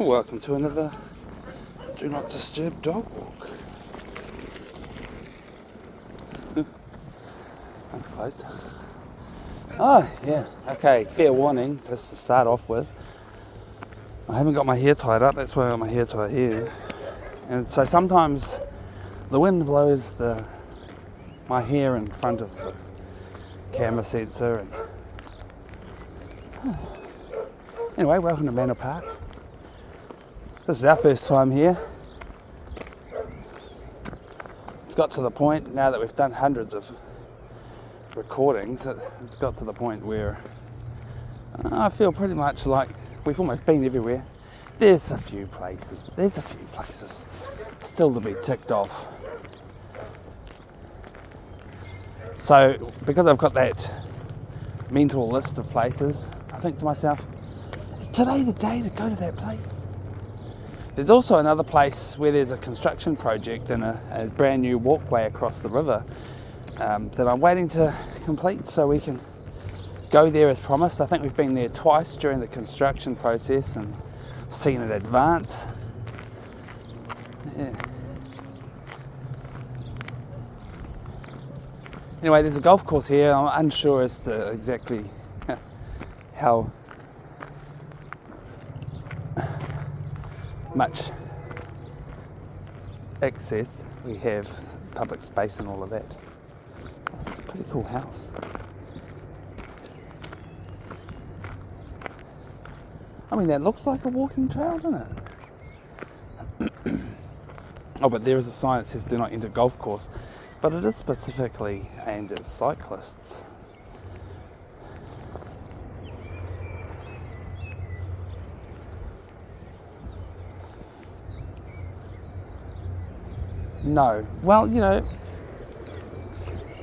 Welcome to another Do Not Disturb dog walk. That's close. Oh, yeah. Okay, fair warning, just to start off with. I haven't got my hair tied up, that's why I got my hair tied here. And so sometimes the wind blows my hair in front of the camera sensor. And anyway, welcome to Manor Park. This is our first time here. It's got to the point, now that we've done hundreds of recordings, it's got to the point where I feel pretty much like we've almost been everywhere. There's a few places still to be ticked off. So, because I've got that mental list of places, I think to myself, is today the day to go to that place? There's also another place where there's a construction project and a brand new walkway across the river that I'm waiting to complete so we can go there as promised. I think we've been there twice during the construction process and seen it advance. Yeah. Anyway, there's a golf course here. I'm unsure as to exactly how much access we have, public space and all of that. It's a pretty cool house. I mean, that looks like a walking trail, doesn't it? Oh, but there is a sign that says do not enter golf course, but it is specifically aimed at cyclists. No. Well, you know,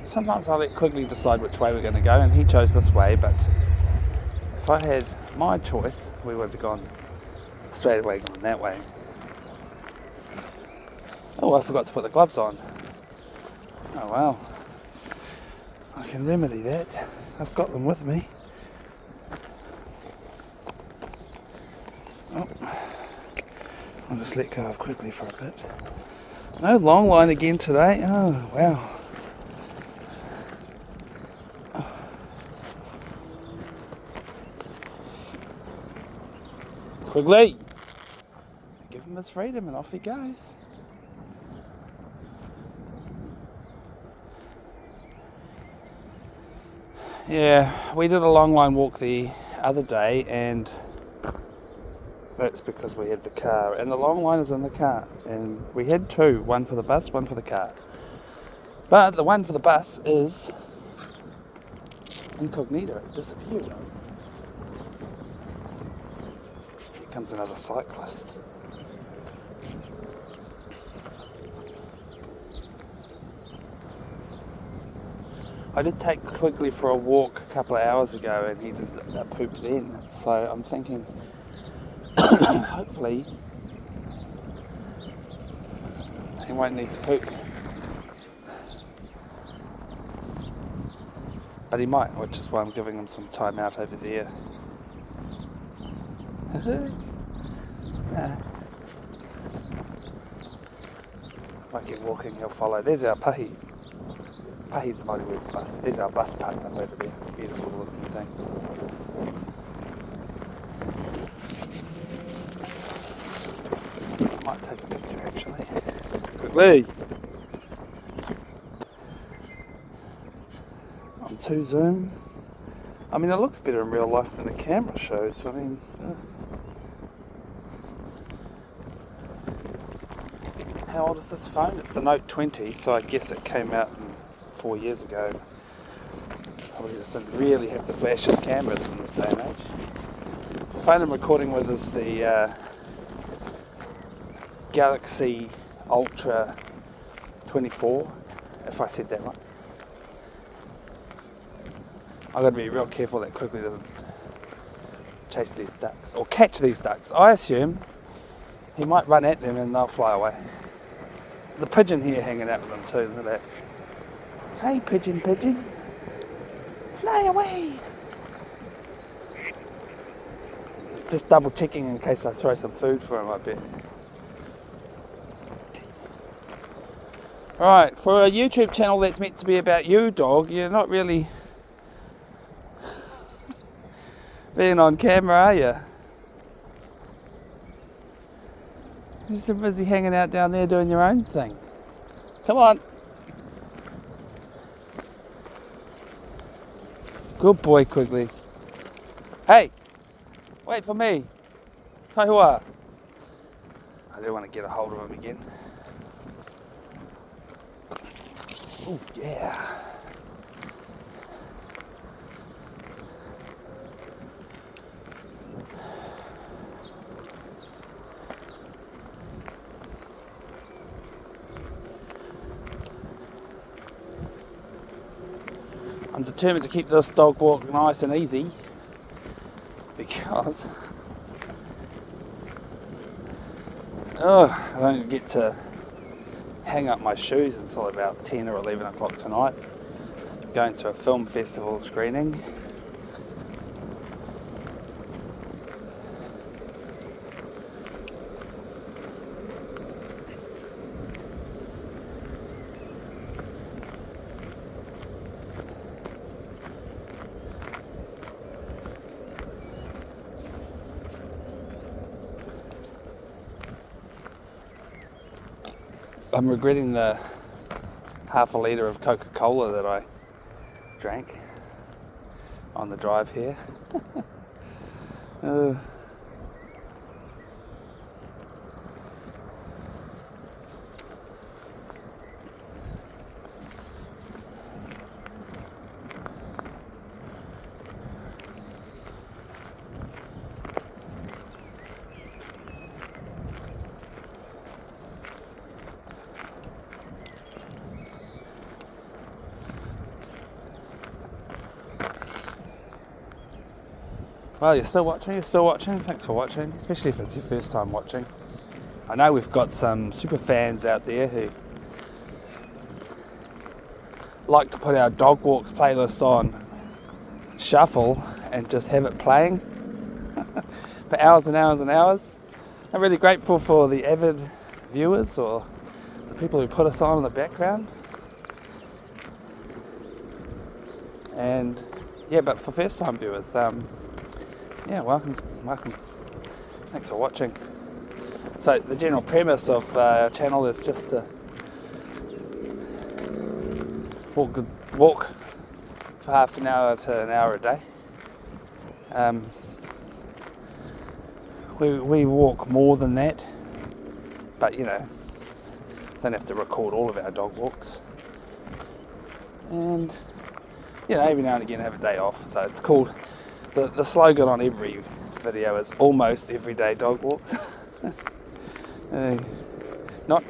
sometimes I let Quigley decide which way we're going to go, and he chose this way, but if I had my choice, we would have gone straight away, gone that way. Oh, I forgot to put the gloves on. Oh, well. I can remedy that. I've got them with me. Oh. I'll just let go of Quigley for a bit. No long line again today. Oh, wow. Quigley! Give him his freedom and off he goes. Yeah, we did a long line walk the other day, and that's because we had the car, and the long line is in the car, and we had two, one for the bus, one for the car. But the one for the bus is incognito, it disappeared. Here comes another cyclist. I did take Quigley for a walk a couple of hours ago, and he did a poop then, so I'm thinking hopefully he won't need to poop, but he might, which is why I'm giving him some time out over there. If I keep walking, he'll follow. There's our pahi. Pahi's the Māori word for bus. There's our bus parked up over there. Beautiful looking thing. I might take a picture actually. Quickly! On 2 zoom. I mean, it looks better in real life than the camera shows. I mean, how old is this phone? It's the Note 20, so I guess it came out 4 years ago. Probably just didn't really have the flashiest cameras in this day and age. The phone I'm recording with is the Galaxy Ultra 24, if I said that right. I've got to be real careful that Quigley doesn't chase these ducks, or catch these ducks. I assume he might run at them and they'll fly away. There's a pigeon here hanging out with them too, isn't there? Hey pigeon, pigeon, fly away. This just double checking in case I throw some food for him, I bet. Right, for a YouTube channel that's meant to be about you, dog, you're not really being on camera, are you? You're so busy hanging out down there doing your own thing. Come on. Good boy, Quigley. Hey, wait for me. Kaihua. I do want to get a hold of him again. Oh, yeah. I'm determined to keep this dog walk nice and easy because I don't get to hang up my shoes until about 10 or 11 o'clock tonight. Going to a film festival screening. I'm regretting the half a litre of Coca-Cola that I drank on the drive here. Well, you're still watching, thanks for watching, especially if it's your first time watching. I know we've got some super fans out there who like to put our dog walks playlist on shuffle and just have it playing for hours and hours and hours. I'm really grateful for the avid viewers or the people who put us on in the background. And yeah, but for first time viewers, yeah, welcome. Thanks for watching. So the general premise of our channel is just to walk for half an hour to an hour a day. We walk more than that, but you know, don't have to record all of our dog walks. And you know, every now and again have a day off. So it's called. The slogan on every video is almost everyday dog walks. Not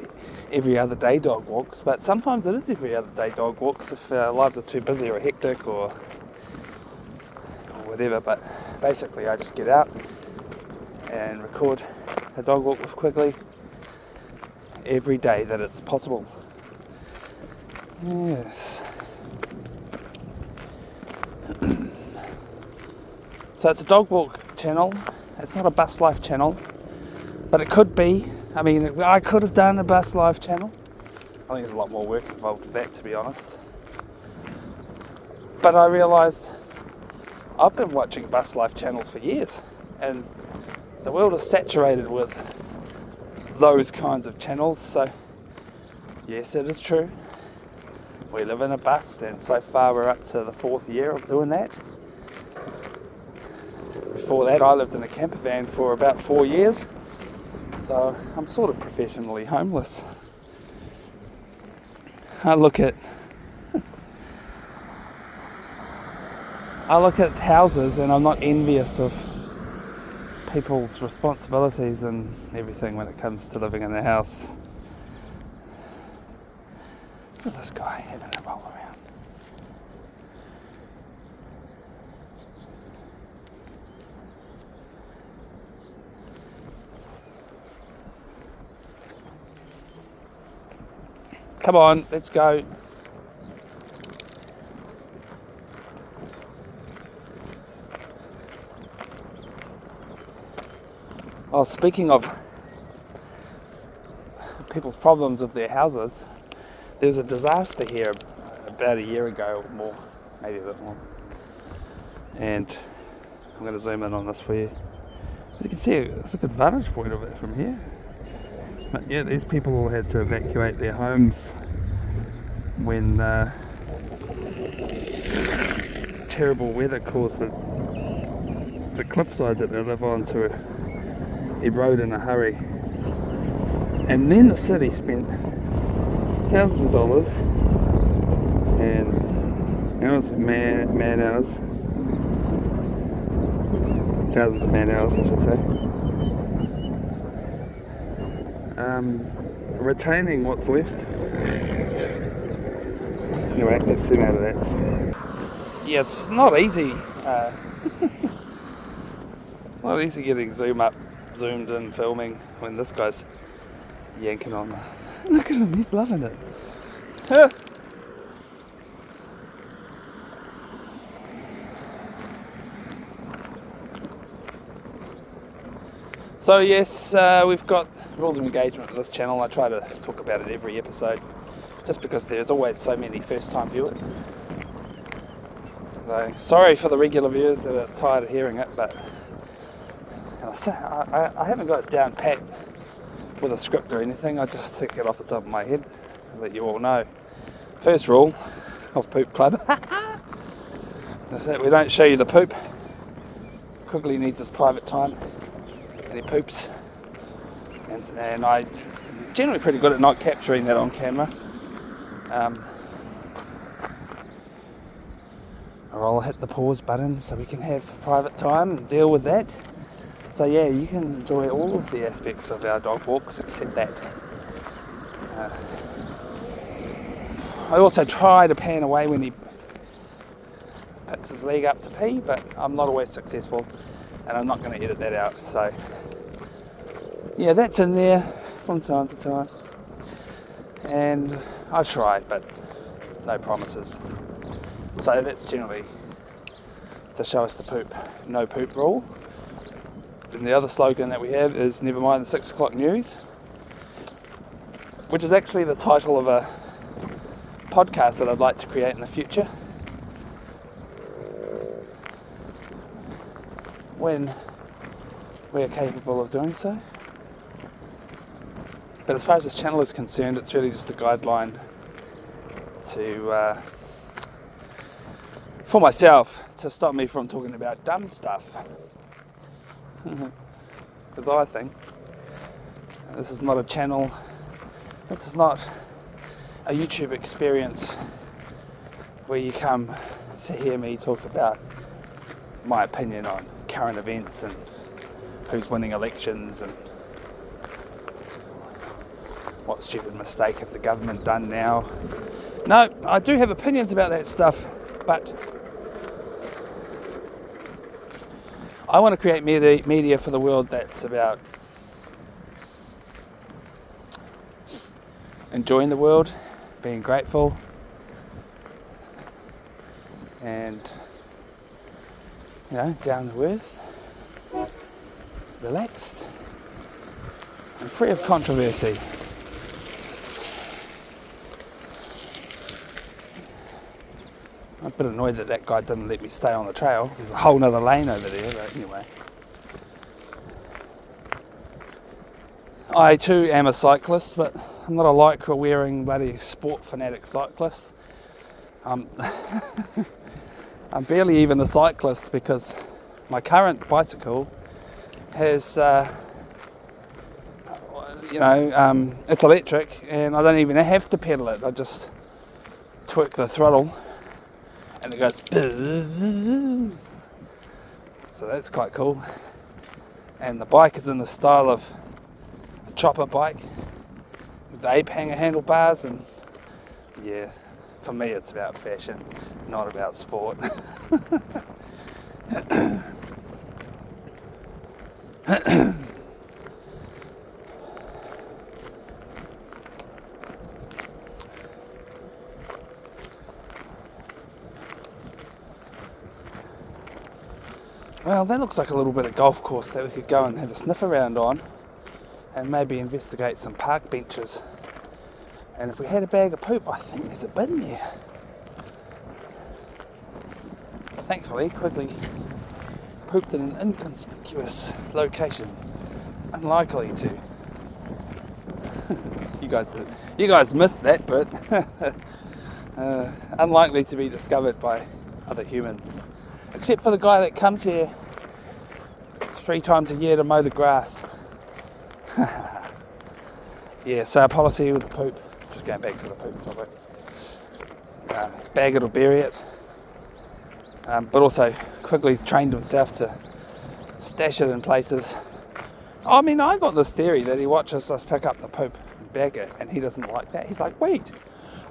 every other day dog walks, but sometimes it is every other day dog walks if our lives are too busy or hectic or whatever. But basically I just get out and record a dog walk with Quigley every day that it's possible. Yes. So it's a dog walk channel. It's not a bus life channel, but it could be. I mean, I could have done a bus life channel. I think there's a lot more work involved with that, to be honest. But I realised I've been watching bus life channels for years, and the world is saturated with those kinds of channels. So yes, it is true. We live in a bus, and so far we're up to the 4th year of doing that. Before that, I lived in a camper van for about 4 years, so I'm sort of professionally homeless. I look at houses and I'm not envious of people's responsibilities and everything when it comes to living in a house. Look at this guy having a roll around. Come on, let's go. Oh, speaking of people's problems with their houses, there was a disaster here about a year ago or more, maybe a bit more. And I'm going to zoom in on this for you. As you can see, it's a good vantage point of it from here. But yeah, these people all had to evacuate their homes when terrible weather caused the cliffside that they live on to erode in a hurry. And then the city spent thousands of dollars and hours of man hours, thousands of man hours I should say, retaining what's left. Anyway, let's zoom out of that. Yeah, it's not easy. Not easy getting zoomed in filming when this guy's yanking on the... Look at him, he's loving it. So yes, we've got rules of engagement on this channel. I try to talk about it every episode, just because there's always so many first-time viewers. So sorry for the regular viewers that are tired of hearing it, but I haven't got it down pat with a script or anything. I just take it off the top of my head and let you all know. First rule of Poop Club is that we don't show you the poop. Quigley needs his private time and he poops, and I'm generally pretty good at not capturing that on camera, or I'll hit the pause button so we can have private time and deal with that. So yeah, you can enjoy all of the aspects of our dog walks except that. I also try to pan away when he picks his leg up to pee, but I'm not always successful, and I'm not going to edit that out. So yeah, that's in there from time to time, and I try, but no promises. So that's generally to show us the poop, no poop rule. And the other slogan that we have is never mind the 6 o'clock news, which is actually the title of a podcast that I'd like to create in the future, when we're capable of doing so. But as far as this channel is concerned, it's really just a guideline to for myself, to stop me from talking about dumb stuff. Because I think this is not a channel, this is not a YouTube experience where you come to hear me talk about my opinion on current events and who's winning elections and what stupid mistake have the government done now. No, I do have opinions about that stuff, but I want to create media for the world that's about enjoying the world, being grateful, and, you know, down to earth, relaxed, and free of controversy. I'm a bit annoyed that guy didn't let me stay on the trail. There's a whole nother lane over there, but anyway. I too am a cyclist, but I'm not a lycra wearing bloody sport fanatic cyclist. I'm barely even a cyclist because my current bicycle has, it's electric and I don't even have to pedal it. I just twerk the throttle and it goes, so that's quite cool. And the bike is in the style of a chopper bike with the ape hanger handlebars, and yeah, for me it's about fashion, not about sport. Well, that looks like a little bit of golf course that we could go and have a sniff around on and maybe investigate some park benches. And if we had a bag of poop, I think there's a bin there. Thankfully, Quigley pooped in an inconspicuous location. Unlikely to. You guys missed that bit. Unlikely to be discovered by other humans. Except for the guy that comes here 3 times a year to mow the grass. Yeah, so our policy with the poop, just going back to the poop topic. Bag it or bury it. But also, Quigley's trained himself to stash it in places. I mean, I got this theory that he watches us pick up the poop and bag it, and he doesn't like that. He's like, wait,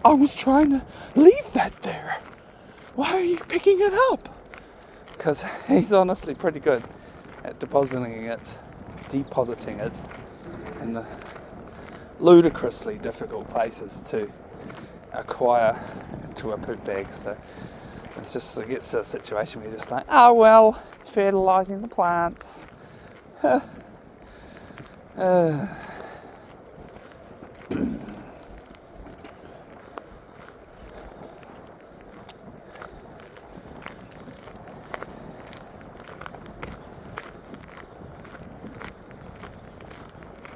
I was trying to leave that there. Why are you picking it up? Because he's honestly pretty good at depositing it in the ludicrously difficult places to acquire into a poop bag. So it gets to a situation where you're just like, oh well, it's fertilising the plants.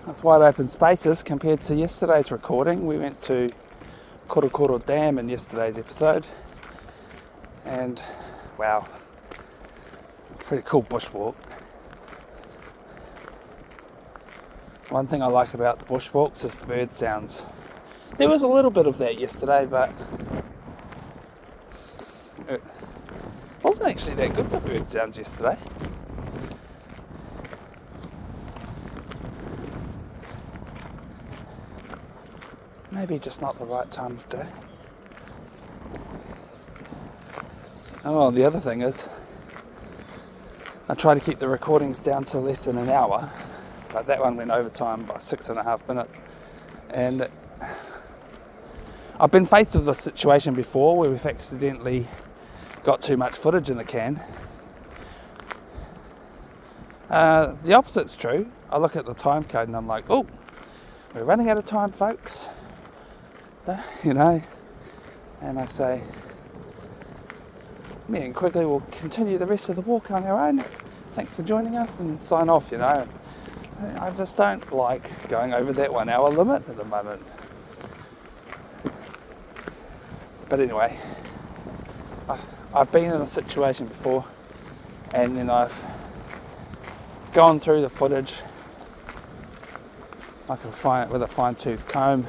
That's wide open spaces compared to yesterday's recording. We went to Korokoro Dam in yesterday's episode, and wow, pretty cool bushwalk. One thing I like about the bushwalks is the bird sounds. There was a little bit of that yesterday, but it wasn't actually that good for bird sounds yesterday. Maybe just not the right time of day. Oh, the other thing is, I try to keep the recordings down to less than an hour, but that one went over time by 6.5 minutes. And I've been faced with this situation before where we've accidentally got too much footage in the can. The opposite's true. I look at the time code and I'm like, oh, we're running out of time, folks. You know, and I say, me and Quigley will continue the rest of the walk on our own. Thanks for joining us, and sign off, you know. I just don't like going over that 1 hour limit at the moment. But anyway, I've been in a situation before, and then I've gone through the footage with a fine-tooth comb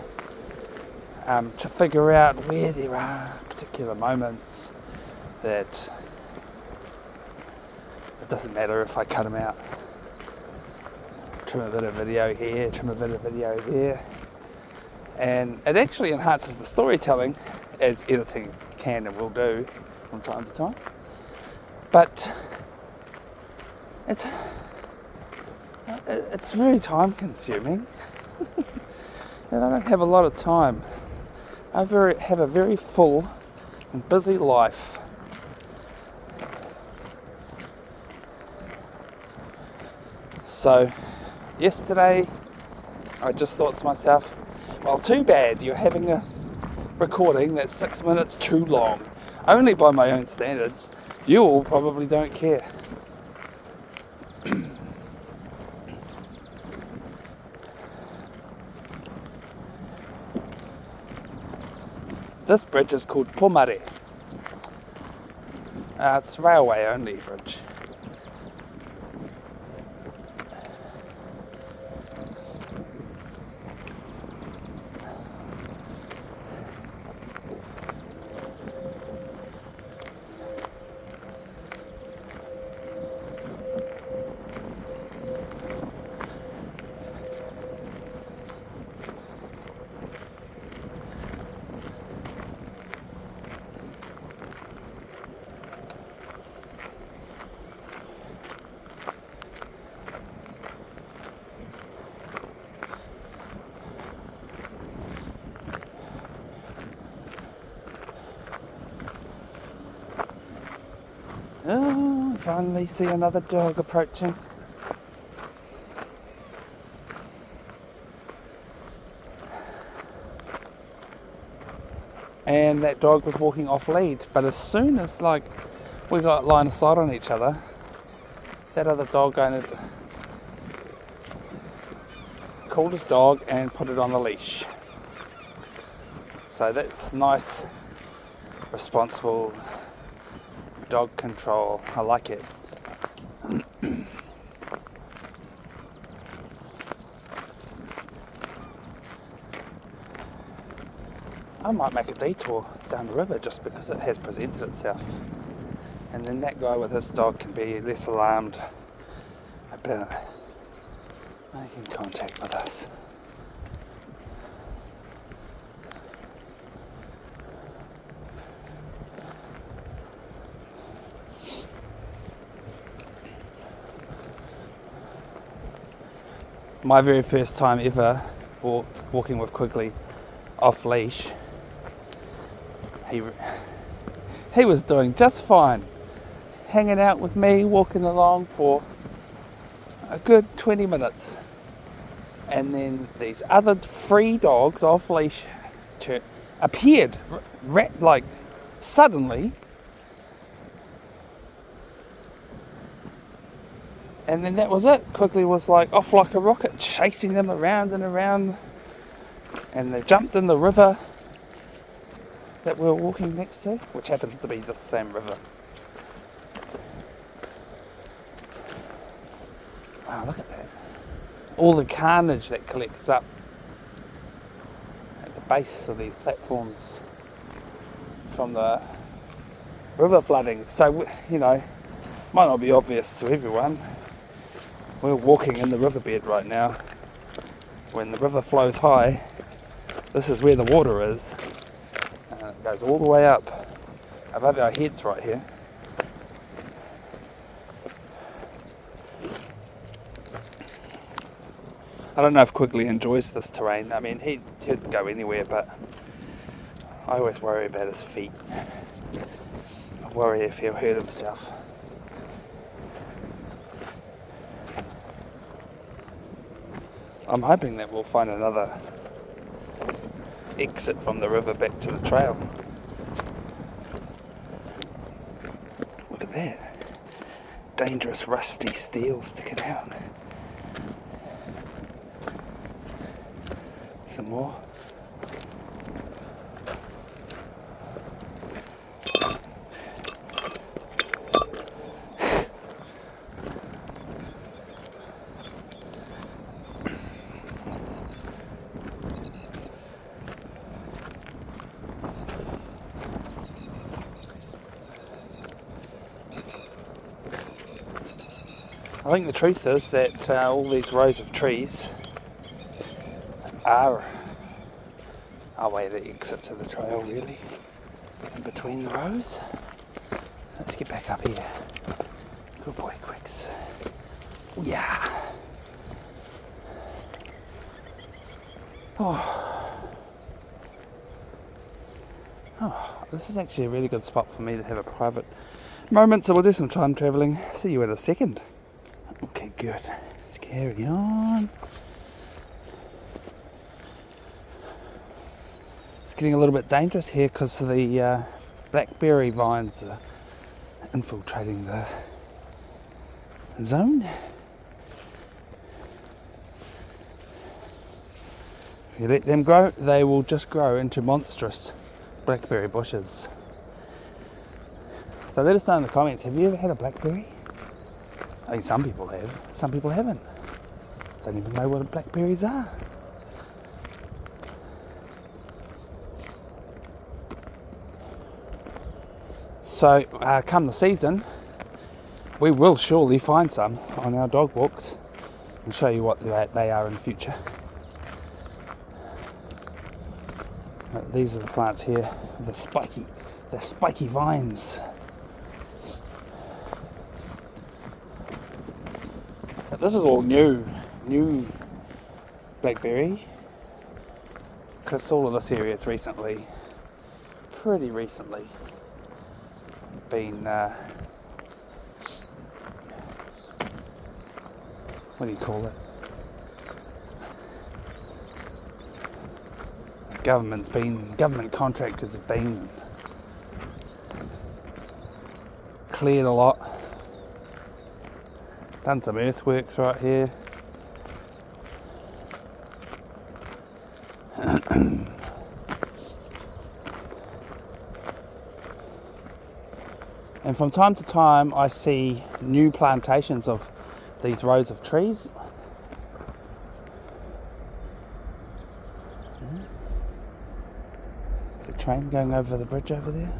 to figure out where there are particular moments that it doesn't matter if I cut them out. Trim a bit of video here, trim a bit of video there. And it actually enhances the storytelling, as editing can and will do from time to time. But it's very time consuming. And I don't have a lot of time. I have a very full and busy life. So yesterday I just thought to myself, well, too bad you're having a recording that's 6 minutes too long. Only by my own standards. You all probably don't care. This bridge is called Pomare. It's a railway only bridge. finally see another dog approaching. And that dog was walking off lead, but as soon as we got line of sight on each other, that other dog called his dog and put it on the leash. So that's nice, responsible dog control. I like it. I might make a detour down the river just because it has presented itself. And then that guy with his dog can be less alarmed about making contact with us. My very first time ever walking with Quigley off leash, he was doing just fine, hanging out with me, walking along for a good 20 minutes. And then these other 3 dogs off leash appeared suddenly. And then that was it. Quigley was off like a rocket, chasing them around and around. And they jumped in the river that we were walking next to, which happens to be the same river. Wow, look at that. All the carnage that collects up at the base of these platforms from the river flooding. So, might not be obvious to everyone. We're walking in the riverbed right now. When the river flows high, this is where the water is. And it goes all the way up above our heads right here. I don't know if Quigley enjoys this terrain. I mean, he'd go anywhere, but I always worry about his feet. I worry if he'll hurt himself. I'm hoping that we'll find another exit from the river back to the trail. Look at that. Dangerous rusty steel sticking out. Some more. I think the truth is that all these rows of trees are our way to exit to the trail, really, in between the rows. So let's get back up here. Good boy, Quicks. Yeah. Oh, this is actually a really good spot for me to have a private moment, so we'll do some time travelling. See you in a second. Okay, good. Let's carry on. It's getting a little bit dangerous here because the blackberry vines are infiltrating the zone. If you let them grow, they will just grow into monstrous blackberry bushes. So let us know in the comments, have you ever had a blackberry? I mean, some people have, some people haven't. Don't even know what blackberries are. So, come the season, we will surely find some on our dog walks and show you what they are in the future. These are the plants here, the spiky vines. But this is all new blackberry, because all of this area has pretty recently been what do you call it? Government contractors have been and cleared a lot. Done some earthworks right here. And from time to time I see new plantations of these rows of trees. There's a train going over the bridge over there.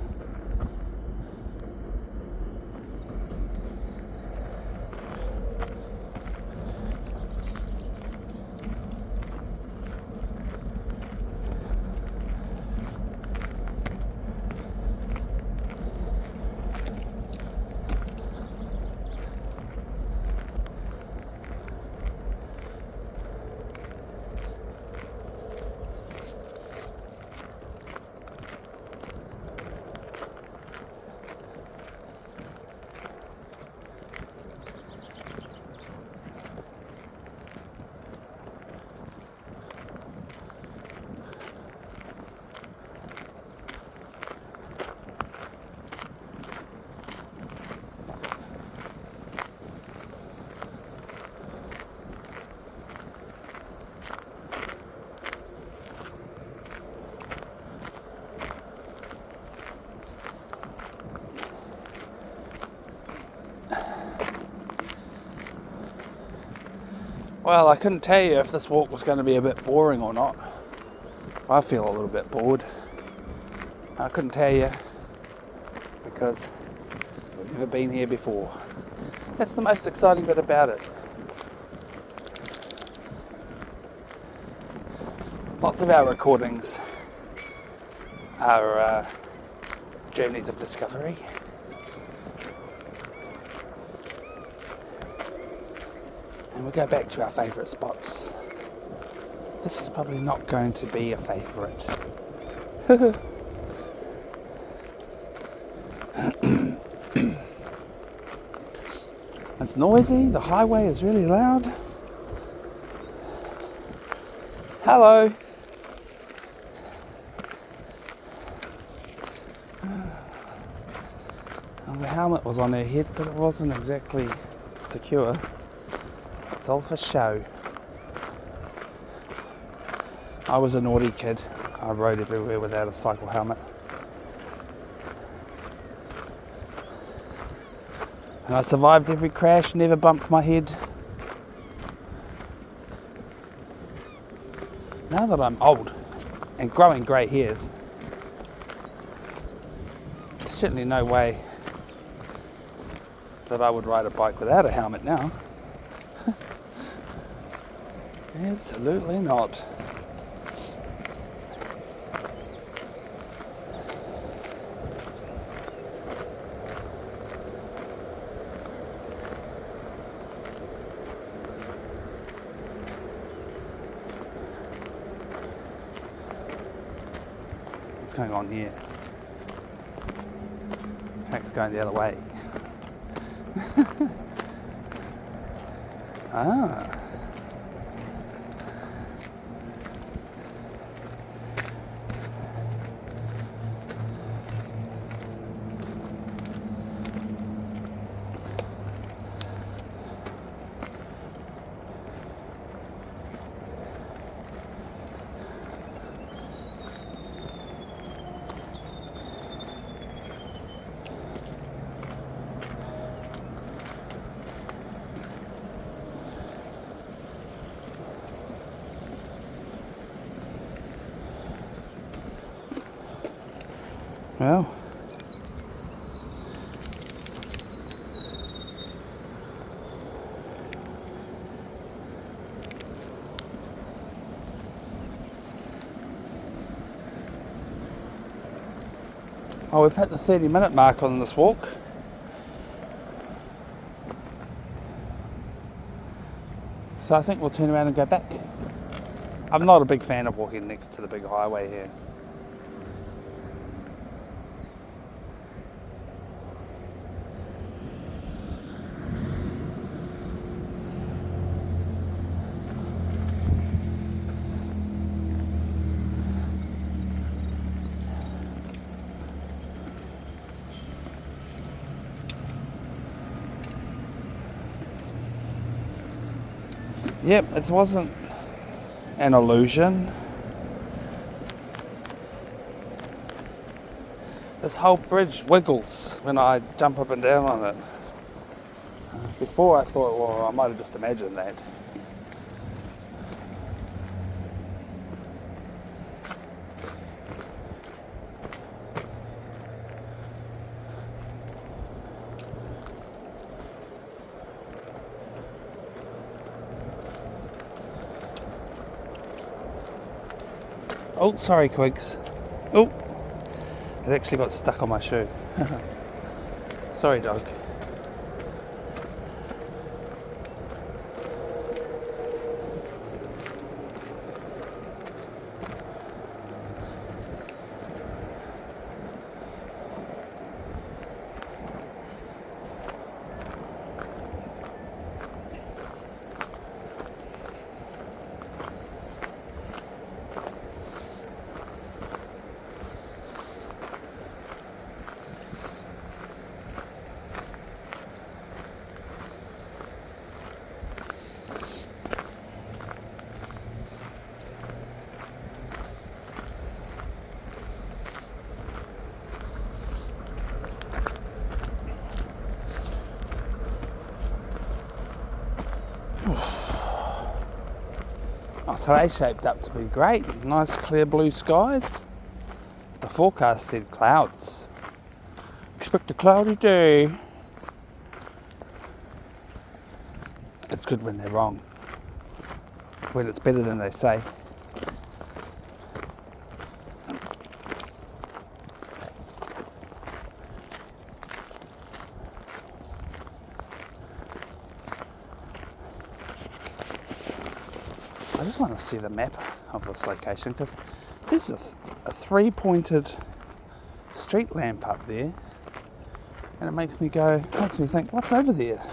Well, I couldn't tell you if this walk was going to be a bit boring or not. I feel a little bit bored. I couldn't tell you because we've never been here before. That's the most exciting bit about it. Lots of our recordings are journeys of discovery. And we go back to our favourite spots. This is probably not going to be a favourite. It's noisy, the highway is really loud. Hello. Well, the helmet was on her head, but it wasn't exactly secure. It's all for show. I was a naughty kid. I rode everywhere without a cycle helmet. And I survived every crash, never bumped my head. Now that I'm old and growing grey hairs, there's certainly no way that I would ride a bike without a helmet now. Absolutely not. What's going on here? Track's going the other way. Ah. Well, we've hit the 30-minute mark on this walk. So I think we'll turn around and go back. I'm not a big fan of walking next to the big highway here. Yep, it wasn't an illusion. This whole bridge wiggles when I jump up and down on it. Before I thought, well, I might have just imagined that. Oh, sorry, Quigs. Oh, it actually got stuck on my shoe. Sorry, dog. Oh, today's shaped up to be great. Nice clear blue skies. The forecast said clouds. Expect a cloudy day. It's good when they're wrong. When it's better than they say. I just want to see the map of this location because there's a three-pointed street lamp up there, and it makes me think, what's over there?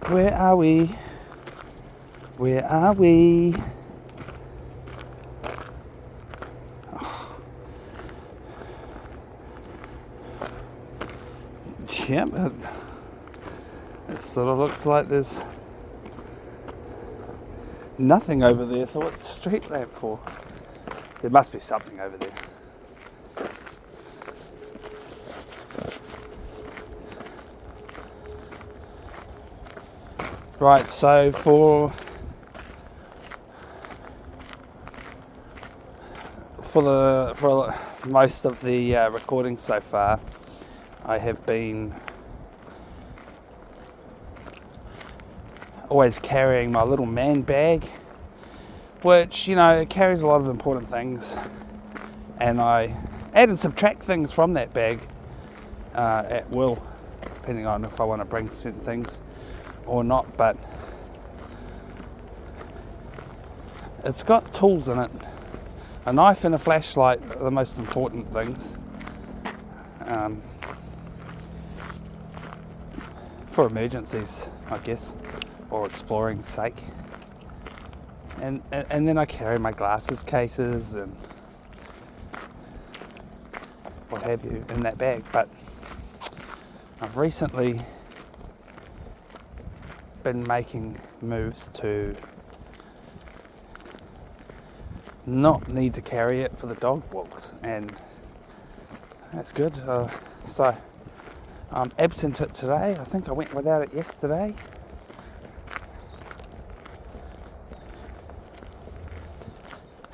Where are we? Where are we? Oh. Yep. It sort of looks like there's nothing over there, so what's the street lamp for? There must be something over there. Right, so for most of the recording so far, I have been always carrying my little man bag, which, you know, it carries a lot of important things, and I add and subtract things from that bag at will, depending on if I want to bring certain things or not. But it's got tools in it. A knife and a flashlight are the most important things for emergencies, I guess, or exploring's sake. And then I carry my glasses cases and what have you in that bag. But I've recently been making moves to not need to carry it for the dog walks, and that's good. So I'm absent it today. I think I went without it yesterday.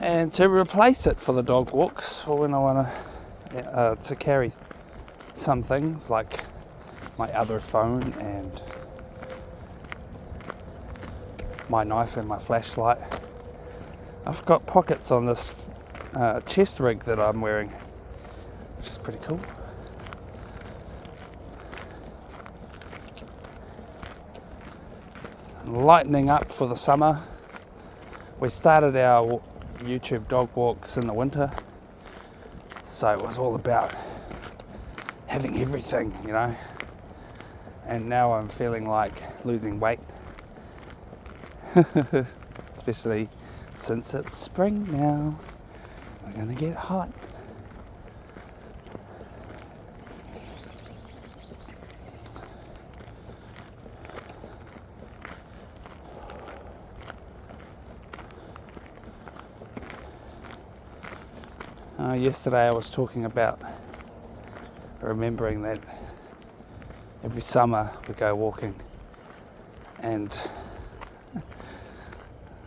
And to replace it for the dog walks, or when I want to carry some things like my other phone and my knife and my flashlight, I've got pockets on this chest rig that I'm wearing, which is pretty cool. Lightening up for the summer. We started our YouTube dog walks in the winter, so it was all about having everything, you know, and now I'm feeling like losing weight, especially since it's spring now. We're gonna get hot. Yesterday I was talking about remembering that every summer we go walking and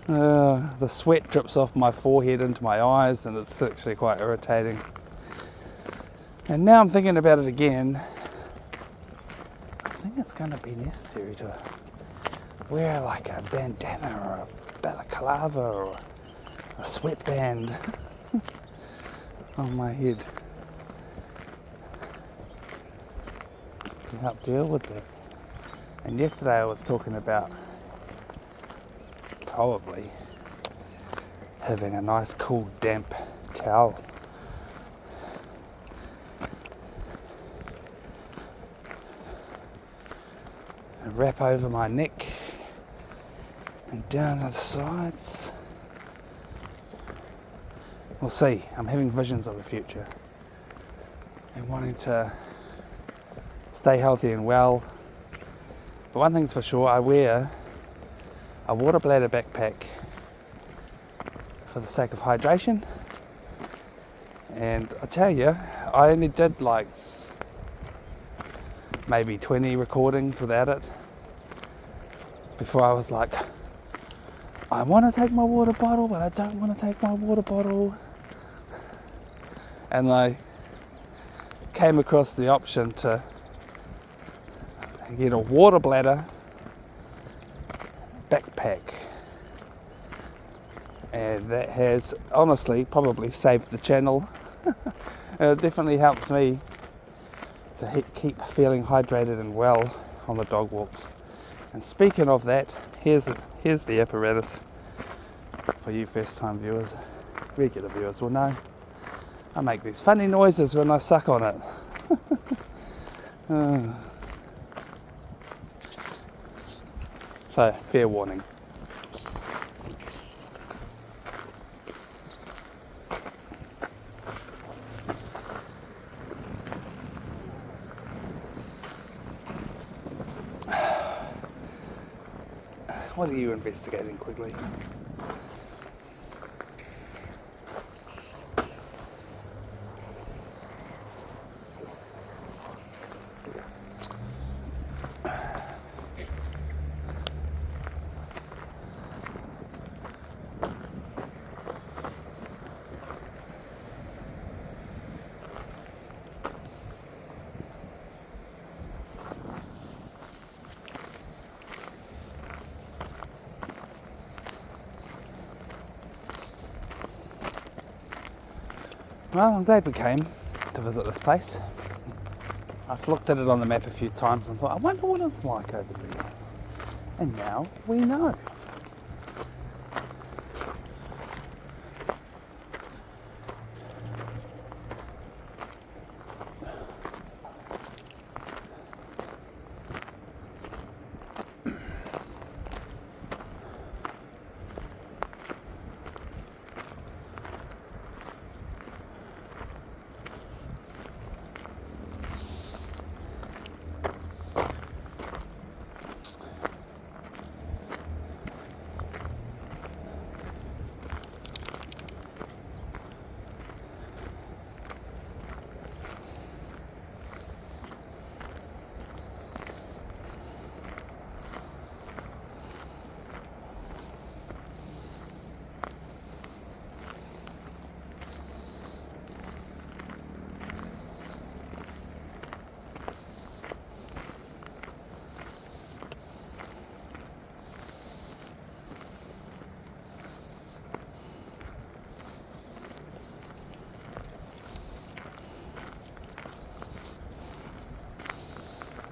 the sweat drips off my forehead into my eyes and it's actually quite irritating. And now I'm thinking about it again. I think it's going to be necessary to wear like a bandana or a balaclava or a sweatband on my head to help deal with it. And yesterday I was talking about probably having a nice cool damp towel and wrap over my neck and down to the sides. We'll see. I'm having visions of the future and wanting to stay healthy and well. But one thing's for sure, I wear a water bladder backpack for the sake of hydration. And I tell you, I only did like maybe 20 recordings without it before I was like, I want to take my water bottle, but I don't want to take my water bottle. And I came across the option to get a water bladder backpack, and that has honestly probably saved the channel. It definitely helps me to keep feeling hydrated and well on the dog walks. And speaking of that, here's the apparatus for you first time viewers. Regular viewers will know I make these funny noises when I suck on it. So, fair warning. What are you investigating, Quigley? Well, I'm glad we came to visit this place. I've looked at it on the map a few times and thought, I wonder what it's like over there. And now we know.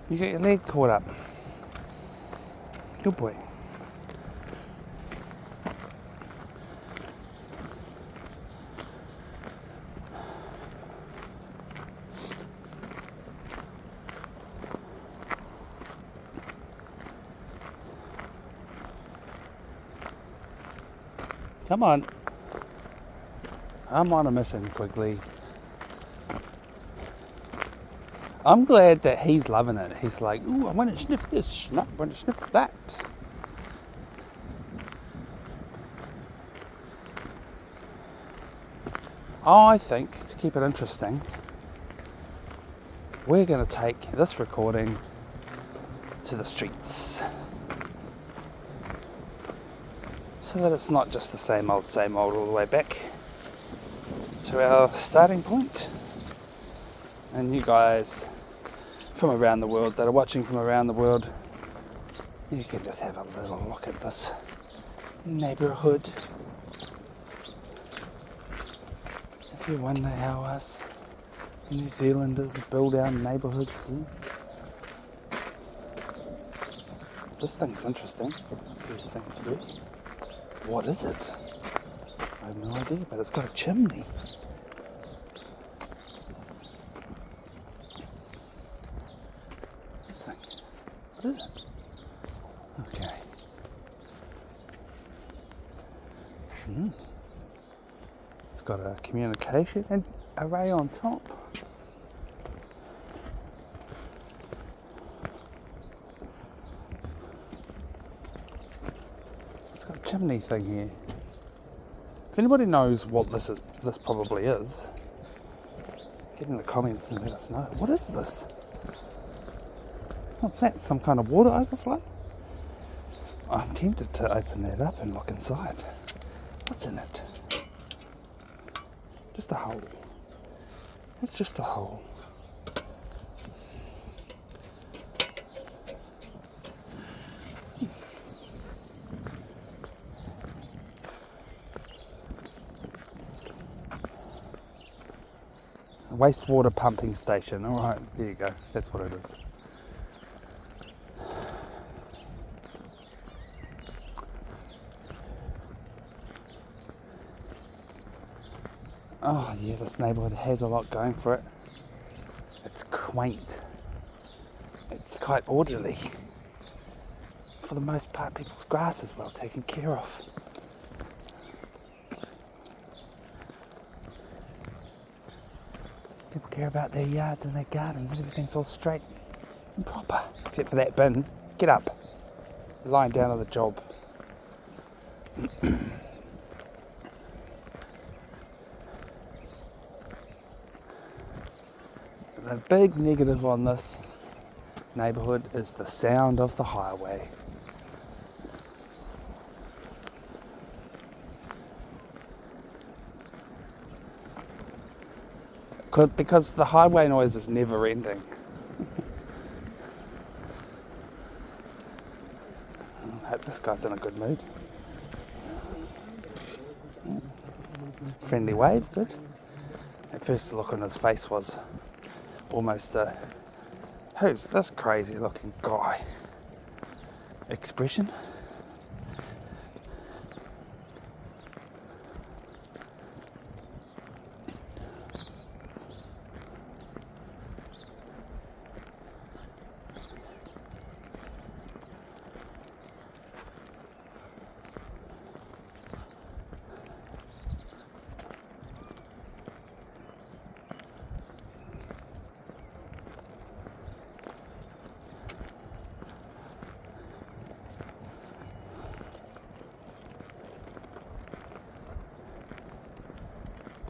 You got your leg caught up. Good boy. Come on. I'm on a mission, Quigley. I'm glad that he's loving it. He's like, ooh, I want to sniff this, I want to sniff that. I think, to keep it interesting, we're going to take this recording to the streets. So that it's not just the same old all the way back to our starting point. And you guys from around the world that are watching from around the world, you can just have a little look at this neighbourhood. If you wonder how us New Zealanders build our neighbourhoods. This thing's interesting. First things first. What is it? I have no idea, but it's got a chimney. This thing. What is it? Okay. It's got a communication and array on top. It's got a chimney thing here. If anybody knows what this probably is, get in the comments and let us know. What is this? What's that? Some kind of water overflow? I'm tempted to open that up and look inside. What's in it? Just a hole. It's just a hole. A wastewater pumping station. All right, there you go. That's what it is. Oh yeah, this neighbourhood has a lot going for it. It's quaint. It's quite orderly. For the most part, people's grass is well taken care of. People care about their yards and their gardens and everything's all straight and proper. Except for that bin. Get up. You're lying down on the job. The big negative on this neighbourhood is the sound of the highway. Because the highway noise is never ending. I hope this guy's in a good mood. Friendly wave, good. At first the look on his face was almost a, who's this crazy looking guy expression.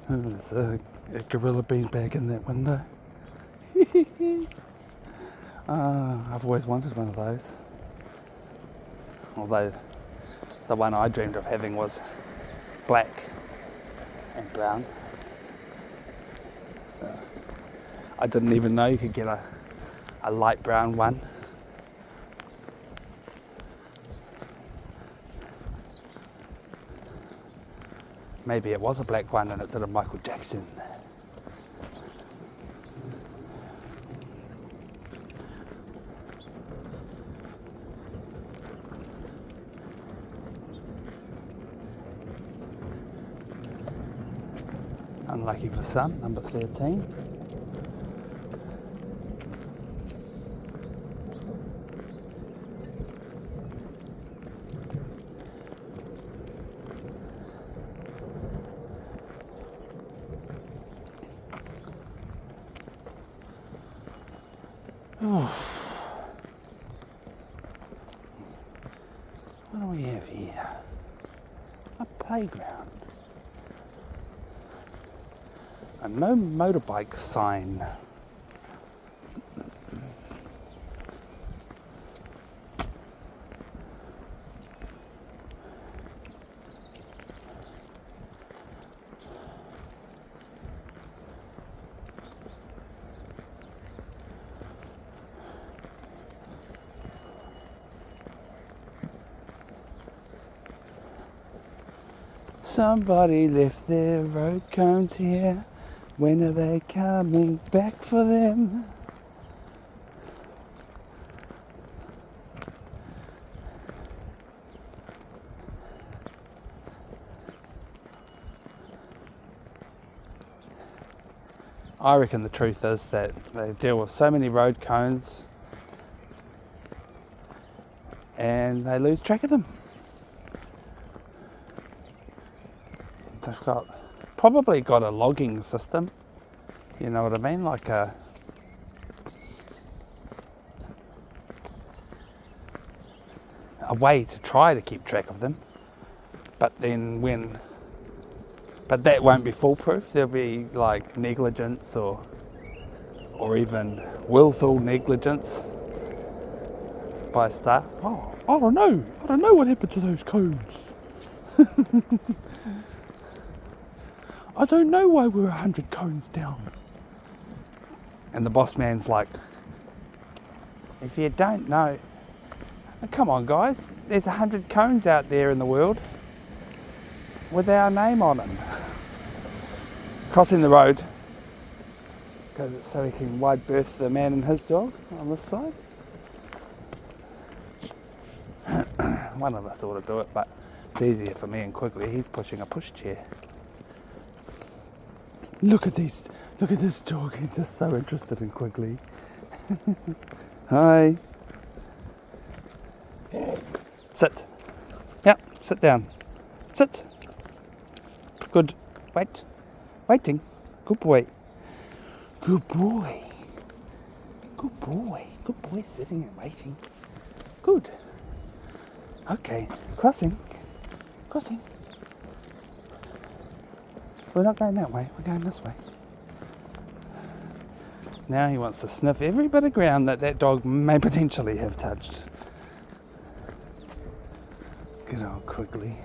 There's a gorilla beanbag in that window. I've always wanted one of those. Although the one I dreamed of having was black and brown. I didn't even know you could get a light brown one. Maybe it was a black one and it did a Michael Jackson. Unlucky for some, number 13. What do we have here? A playground. A no motorbike sign. Somebody left their road cones here. When are they coming back for them? I reckon the truth is that they deal with so many road cones and they lose track of them. They've probably got a logging system, you know what I mean, like a way to try to keep track of them. But then but that won't be foolproof. There'll be like negligence or even willful negligence by staff. Oh, I don't know what happened to those cones. I don't know why we're 100 cones down. And the boss man's like, if you don't know, come on guys, there's 100 cones out there in the world with our name on them. Crossing the road, so he can wide berth the man and his dog on this side. One of us ought to do it, but it's easier for me and Quigley. He's pushing a pushchair. Look at this dog, he's just so interested in Quigley. Hi. Sit. Yep, sit down. Sit. Good. Wait. Waiting. Good boy. Good boy. Good boy. Good boy sitting and waiting. Good. Okay, crossing. Crossing. We're not going that way, we're going this way. Now he wants to sniff every bit of ground that dog may potentially have touched. Good old Quigley.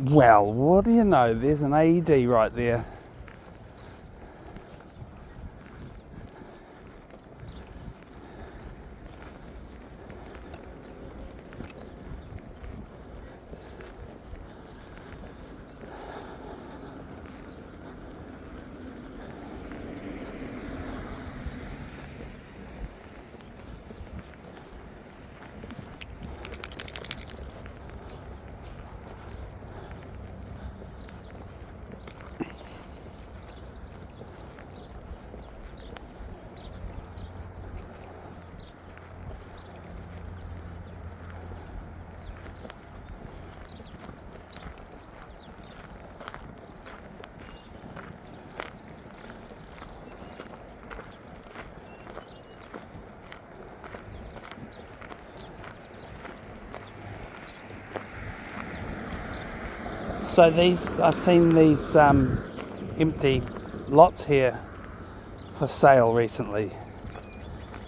Well, what do you know? There's an AED right there. So I've seen these empty lots here for sale recently.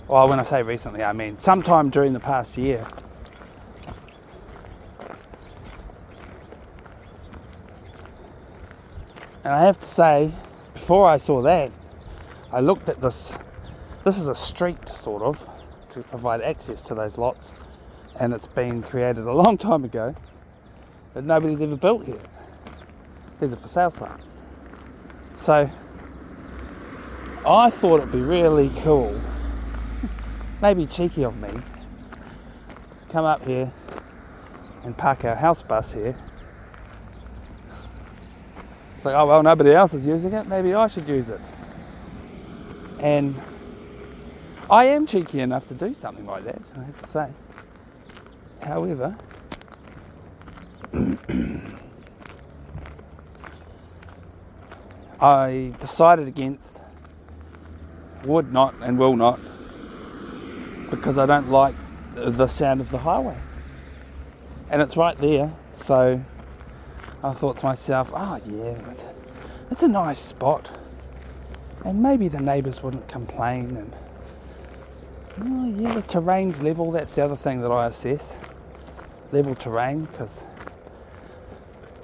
Well, when I say recently, I mean sometime during the past year. And I have to say, before I saw that, I looked at this. This is a street, sort of, to provide access to those lots. And it's been created a long time ago, but nobody's ever built here. There's a for sale sign. So I thought it'd be really cool, maybe cheeky of me, to come up here and park our house bus here. It's like, oh well, nobody else is using it, maybe I should use it. And I am cheeky enough to do something like that, I have to say. However, I decided against, would not and will not, because I don't like the sound of the highway. And it's right there, so I thought to myself, oh yeah, it's a nice spot. And maybe the neighbours wouldn't complain. And oh yeah, the terrain's level. That's the other thing that I assess. Level terrain, because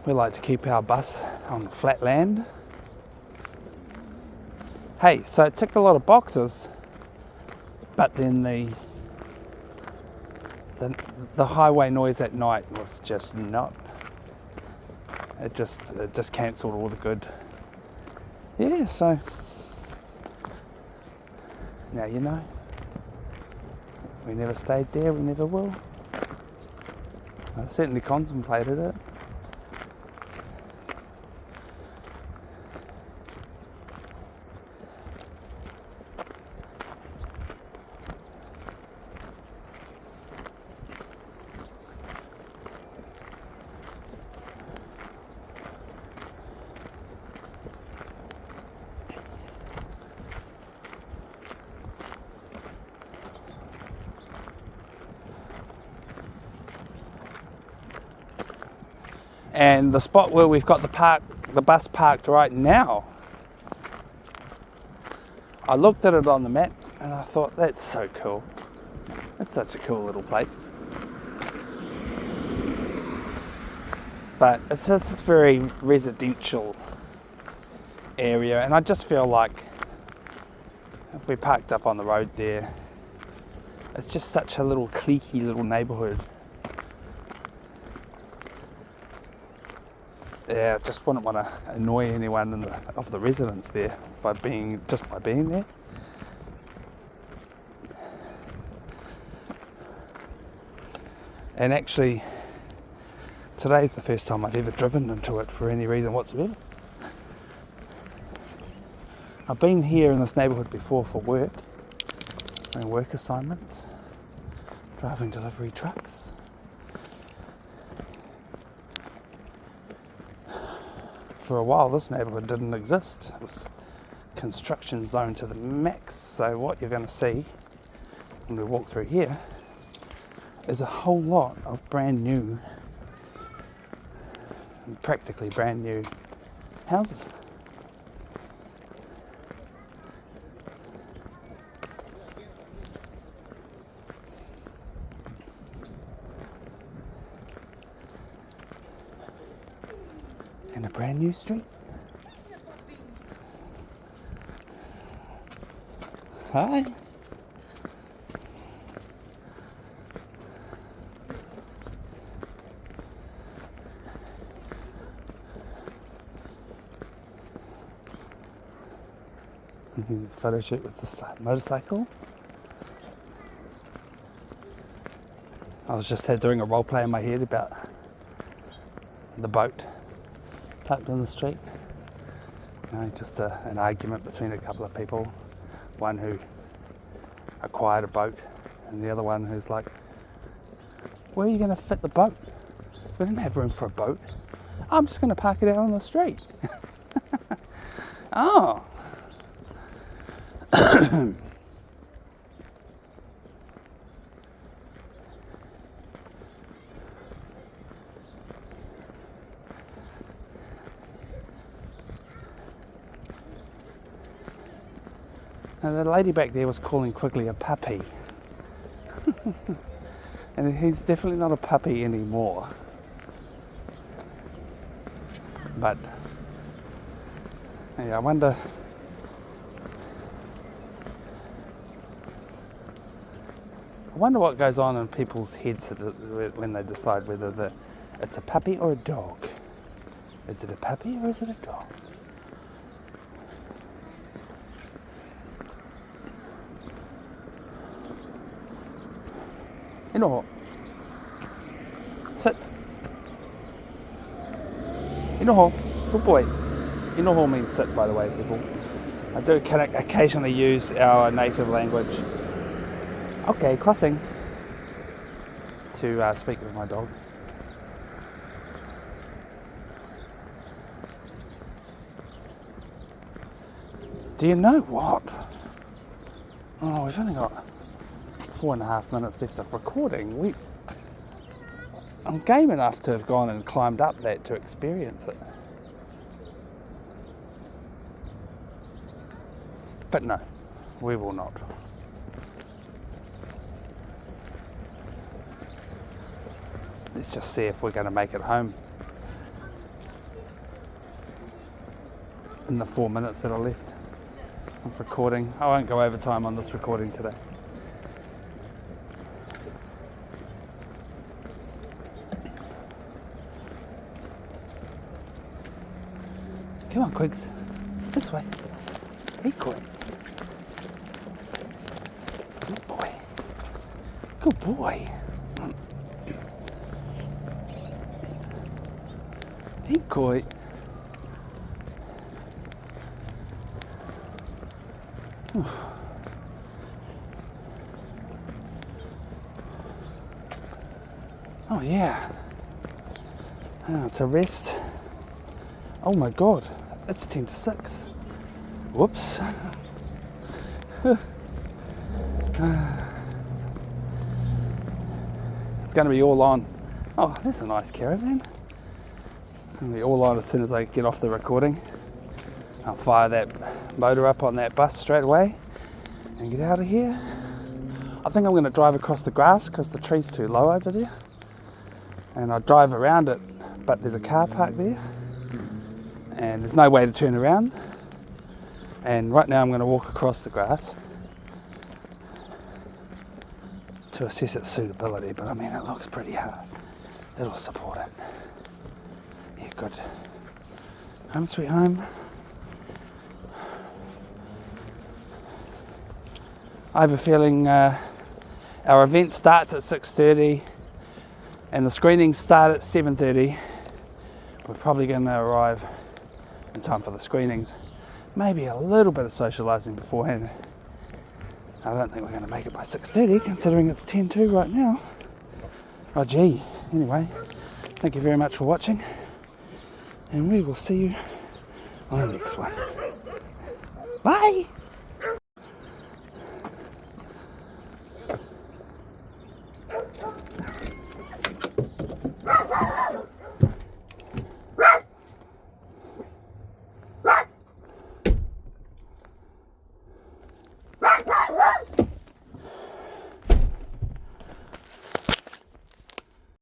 we like to keep our bus on flat land. Hey, so it ticked a lot of boxes, but then the highway noise at night was just not. It just cancelled all the good. Yeah, so now you know. We never stayed there, we never will. I certainly contemplated it. And the spot where we've got the bus parked right now, I looked at it on the map and I thought, that's so cool. It's such a cool little place. But it's just this very residential area, and I just feel like if we parked up on the road there, it's just such a little cliquey little neighbourhood. Yeah, I just wouldn't want to annoy anyone of the residents there by being there. And actually, today's the first time I've ever driven into it for any reason whatsoever. I've been here in this neighbourhood before for work, doing work assignments, driving delivery trucks. For a while, this neighbourhood didn't exist. It was construction zone to the max. So what you're going to see when we walk through here is a whole lot of brand new, practically brand new houses. And a brand new street. Hi. Photo shoot with this motorcycle. I was just doing a role play in my head about the boat parked on the street. Just an argument between a couple of people. One who acquired a boat and the other one who's like, where are you going to fit the boat? We didn't have room for a boat. I'm just going to park it out on the street. Oh. Now the lady back there was calling Quigley a puppy. And he's definitely not a puppy anymore. But yeah, I wonder what goes on in people's heads when they decide whether it's a puppy or a dog. Is it a puppy or is it a dog? Inoho. Sit. Inoho. Good boy. Inoho means sit, by the way, people. I do occasionally use our native language. Okay, crossing. to speak with my dog. Do you know what? Oh, we've only got 4.5 minutes left of recording. I'm game enough to have gone and climbed up that to experience it. But no, we will not. Let's just see if we're going to make it home in the 4 minutes that are left of recording. I won't go over time on this recording today. Come on, Quigs. This way. Be quick. Good boy. Good boy. Be quick. Oh yeah. It's a rest. Oh my god, it's 10 to 6. Whoops. It's going to be all on. Oh, that's a nice caravan. It's going to be all on as soon as I get off the recording. I'll fire that motor up on that bus straight away and get out of here. I think I'm going to drive across the grass because the tree's too low over there. And I'll drive around it, but there's a car park there. And there's no way to turn around. And right now I'm going to walk across the grass to assess its suitability, but I mean it looks pretty hard. It'll support it. Yeah, good. Home sweet home. I have a feeling our event starts at 6:30 and the screenings start at 7:30. We're probably going to arrive in time for the screenings. Maybe a little bit of socialising beforehand. I don't think we're going to make it by 6:30 considering it's 10:02 right now. Oh gee, anyway, thank you very much for watching and we will see you on the next one. Bye!